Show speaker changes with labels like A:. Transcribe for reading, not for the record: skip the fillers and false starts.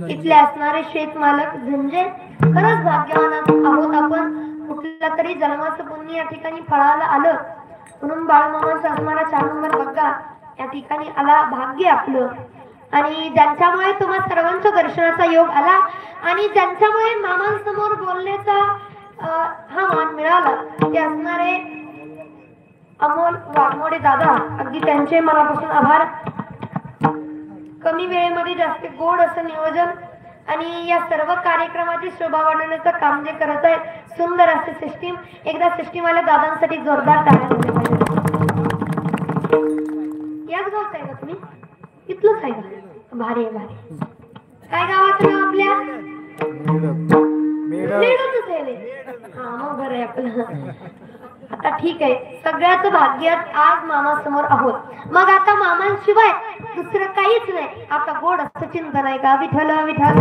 A: इथले असणारे शेतमालक म्हणजे खरंच भाग्यवान आहोत आपण. कुठल्या तरी जन्माचं पुण्य या ठिकाणी फळाला आलं म्हणून बाळूमामांचा असणारा 4 नंबर बग्गा या ठिकाणी आला. भाग्य आपलं. आणि ज्यांच्यामुळे तुम्हा सर्वांच्या दर्शनाचा योग आला आणि ज्यांच्यामुळे मामांसमोर बोलण्याचा हा मान मिळाला ते असणारे अमोल वाघमोडे दादा, अगदी त्यांचे मनापासून आभार. कमी वेळेमध्ये जास्त गोड असं नियोजन आणि या सर्व कार्यक्रमाची शोभा वाढवण्याचं काम जे करत आहे, सुंदर असे सिस्टीम. एकदा सिस्टीमवाल्या दादांसाठी जोरदार टाळ्या झाल्या पाहिजे. याच गावच आहे का तुम्ही? इथलंच आहे का? भारी आहे भारी. काय गावाचं नाव आपल्या? मेडच आहे. हा मग बरं आहे आपलं. आता ठीक आहे, सगळ्याच भाग्यात आज मामा समोर आहोत. मग आता मामांशिवाय दुसरं काहीच नाही. आता गोड असं चिंतन आहे का? विठ्ठल विठ्ठल